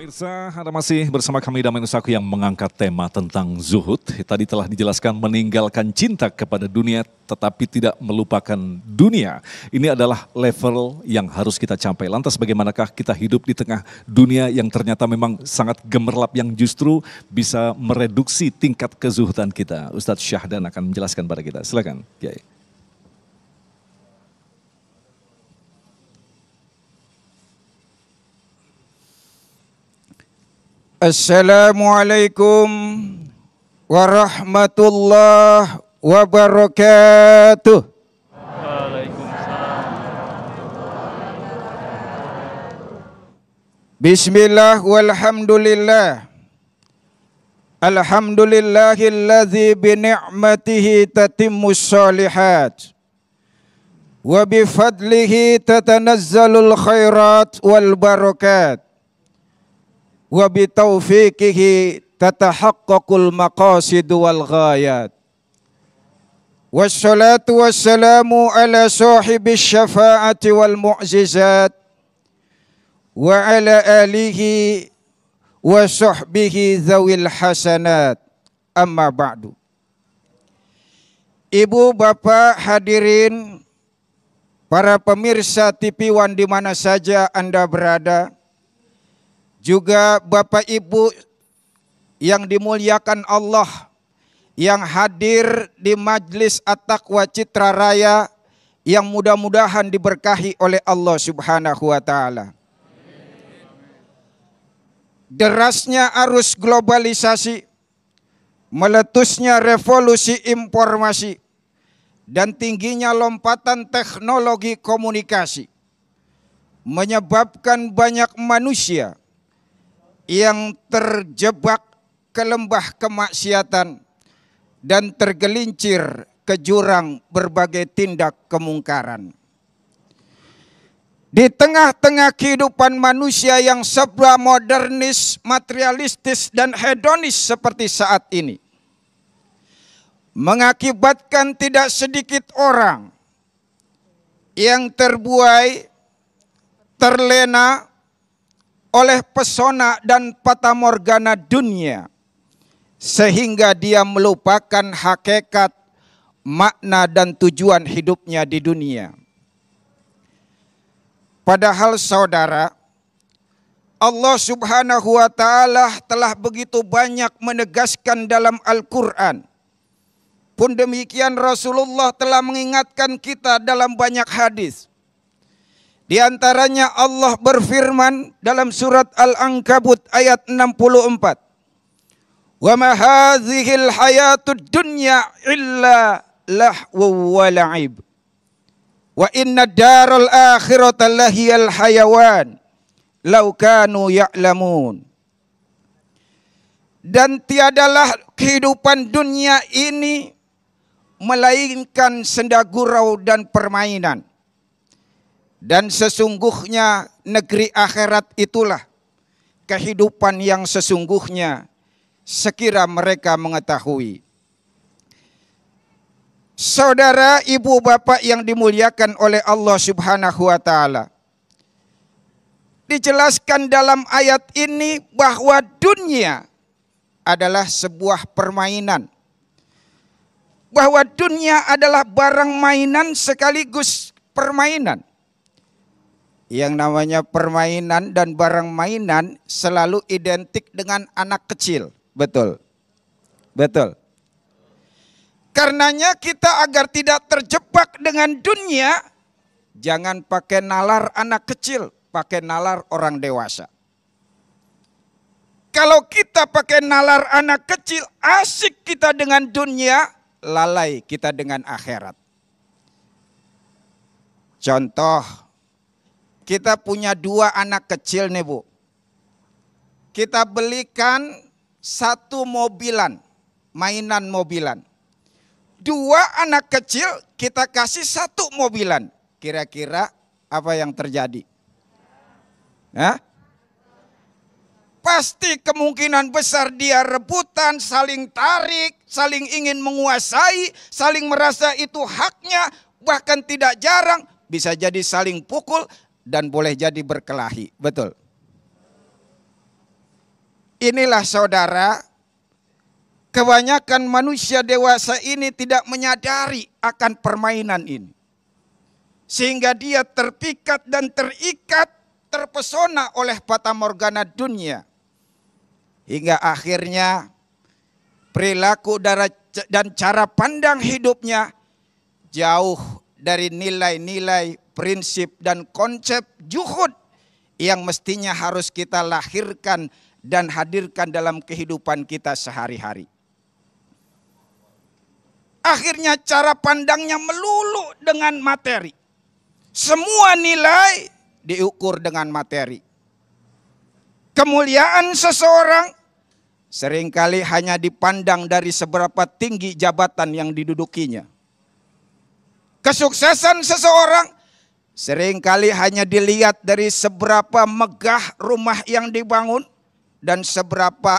Pemirsa, Anda masih bersama kami Damai Nusaku yang mengangkat tema tentang zuhud. Tadi telah dijelaskan meninggalkan cinta kepada dunia tetapi tidak melupakan dunia. Ini adalah level yang harus kita capai. Lantas bagaimanakah kita hidup di tengah dunia yang ternyata memang sangat gemerlap yang justru bisa mereduksi tingkat kezuhudan kita. Ustadz Syahdan akan menjelaskan pada kita. Silakan, Kiai. Assalamualaikum warahmatullahi wabarakatuh. Bismillah walhamdulillah. Alhamdulillahilladzi bini'matihi tatimmus shalihat. Wa bifadlihi tatanazzalul khairat wal barakat. Wa bitaufiqihi tatahaqqaqul maqasidu wal ghayat. Wassalatu wassalamu ala sahibis syafa'ati wal mu'jizat wa ala alihi wa sahbihi zawil hasanat. Amma ba'du. Ibu, bapak, hadirin, para pemirsa TV One di mana saja Anda berada, juga Bapak Ibu yang dimuliakan Allah yang hadir di Majlis At-Taqwa Citra Raya yang mudah-mudahan diberkahi oleh Allah Subhanahu wa taala. Derasnya arus globalisasi, meletusnya revolusi informasi, dan tingginya lompatan teknologi komunikasi menyebabkan banyak manusia yang terjebak ke lembah kemaksiatan dan tergelincir ke jurang berbagai tindak kemungkaran. Di tengah-tengah kehidupan manusia yang serba modernis, materialistis, dan hedonis seperti saat ini, mengakibatkan tidak sedikit orang yang terbuai, terlena oleh pesona dan fatamorgana dunia, sehingga dia melupakan hakikat, makna, dan tujuan hidupnya di dunia. Padahal saudara, Allah Subhanahu wa taala telah begitu banyak menegaskan dalam Al-Quran. Pun demikian Rasulullah telah mengingatkan kita dalam banyak hadis. Di antaranya Allah berfirman dalam surat Al-Ankabut ayat 64. Wa ma hadzihil hayatud dunya illa lahwu wa la'ib. Wa inna daral akhirata lahiyal hayawan law kanu ya'lamun. Dan tiadalah kehidupan dunia ini melainkan senda gurau dan permainan. Dan sesungguhnya negeri akhirat itulah kehidupan yang sesungguhnya sekira mereka mengetahui. Saudara, ibu, bapak yang dimuliakan oleh Allah Subhanahu wa taala, dijelaskan dalam ayat ini bahwa dunia adalah sebuah permainan. Bahwa dunia adalah barang mainan sekaligus permainan. Yang namanya permainan dan barang mainan selalu identik dengan anak kecil. Betul. Betul. Karenanya kita agar tidak terjebak dengan dunia, jangan pakai nalar anak kecil, pakai nalar orang dewasa. Kalau kita pakai nalar anak kecil, asik kita dengan dunia, lalai kita dengan akhirat. Contoh, kita punya 2 anak kecil nih Bu. Kita belikan 1 mobilan, mainan mobilan. 2 anak kecil kita kasih 1 mobilan. Kira-kira apa yang terjadi? Hah? Pasti kemungkinan besar dia rebutan, saling tarik, saling ingin menguasai, saling merasa itu haknya, bahkan tidak jarang bisa jadi saling pukul dan boleh jadi berkelahi. Betul. inilah saudara, kebanyakan manusia dewasa ini tidak menyadari akan permainan ini. Sehingga dia terpikat dan terikat, terpesona oleh fatamorgana dunia. Hingga akhirnya perilaku dan cara pandang hidupnya jauh dari nilai-nilai, prinsip dan konsep zuhud yang mestinya harus kita lahirkan dan hadirkan dalam kehidupan kita sehari-hari. Akhirnya cara pandangnya melulu dengan materi. Semua nilai diukur dengan materi. Kemuliaan seseorang seringkali hanya dipandang dari seberapa tinggi jabatan yang didudukinya. Kesuksesan seseorang seringkali hanya dilihat dari seberapa megah rumah yang dibangun dan seberapa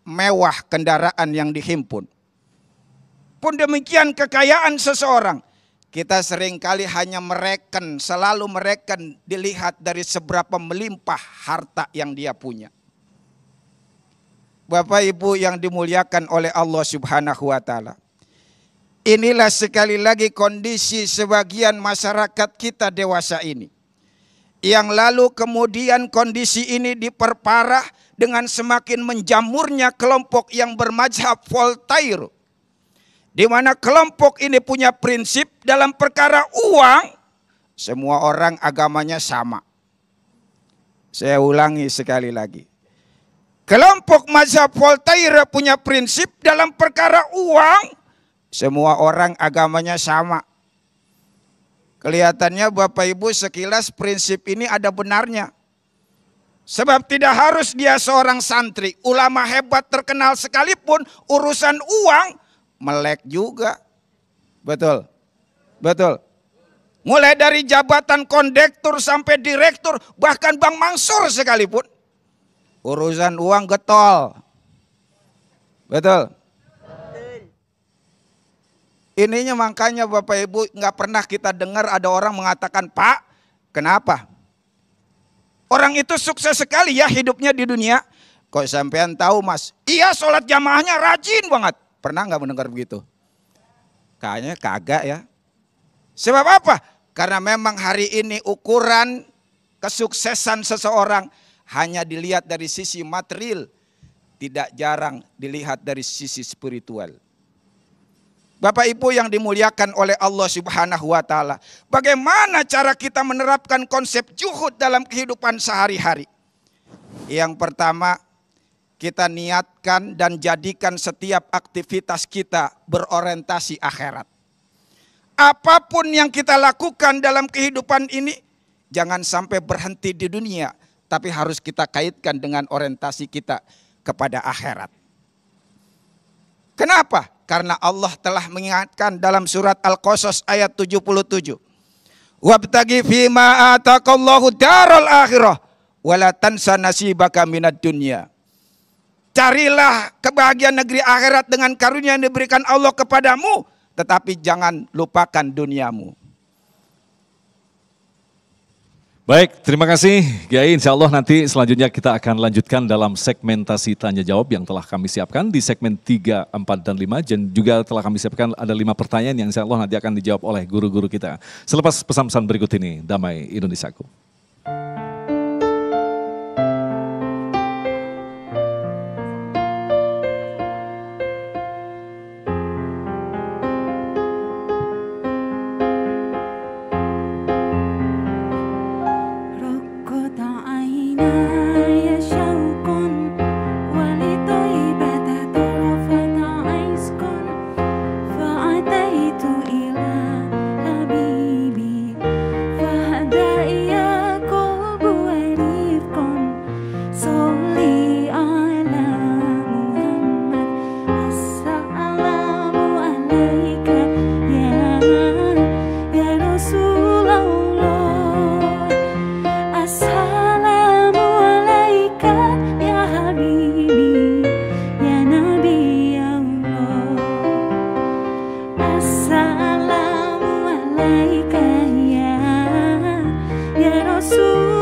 mewah kendaraan yang dihimpun. Pun demikian kekayaan seseorang, kita seringkali hanya selalu mereken dilihat dari seberapa melimpah harta yang dia punya. Bapak Ibu yang dimuliakan oleh Allah Subhanahu wa taala. Inilah sekali lagi kondisi sebagian masyarakat kita dewasa ini. Yang lalu kemudian kondisi ini diperparah dengan semakin menjamurnya kelompok yang bermazhab Voltaire. Di mana kelompok ini punya prinsip dalam perkara uang, semua orang agamanya sama. Saya ulangi sekali lagi. Kelompok mazhab Voltaire punya prinsip dalam perkara uang, semua orang agamanya sama. Kelihatannya Bapak Ibu sekilas prinsip ini ada benarnya. Sebab tidak harus dia seorang santri, ulama hebat terkenal sekalipun urusan uang melek juga. Betul. Betul. Mulai dari jabatan kondektur sampai direktur, bahkan Bang Mansur sekalipun, urusan uang getol. Betul. Ininya makanya Bapak Ibu nggak pernah kita dengar ada orang mengatakan, Pak, kenapa? Orang itu sukses sekali ya hidupnya di dunia. Kok sampean tahu Mas? Iya, sholat jamaahnya rajin banget. Pernah nggak mendengar begitu? Kayaknya kagak ya. Sebab apa? Karena memang hari ini ukuran kesuksesan seseorang hanya dilihat dari sisi material. Tidak jarang dilihat dari sisi spiritual. Bapak Ibu yang dimuliakan oleh Allah Subhanahu wa taala, bagaimana cara kita menerapkan konsep zuhud dalam kehidupan sehari-hari? Yang pertama, kita niatkan dan jadikan setiap aktivitas kita berorientasi akhirat. Apapun yang kita lakukan dalam kehidupan ini, jangan sampai berhenti di dunia, tapi harus kita kaitkan dengan orientasi kita kepada akhirat. Kenapa? Karena Allah telah mengingatkan dalam surat Al-Qasas ayat 77. Wabtagi fima ataqallahu daral akhirah wala tansa nasibaka minad dunya. Carilah kebahagiaan negeri akhirat dengan karunia yang diberikan Allah kepadamu, tetapi jangan lupakan duniamu. Baik, terima kasih Kiai. Insya Allah nanti selanjutnya kita akan lanjutkan dalam segmentasi tanya jawab yang telah kami siapkan di segmen 3, 4, dan 5. Dan juga telah kami siapkan ada 5 pertanyaan yang insya Allah nanti akan dijawab oleh guru-guru kita. Selepas pesan-pesan berikut ini, damai Indonesiaku. Ya Rasul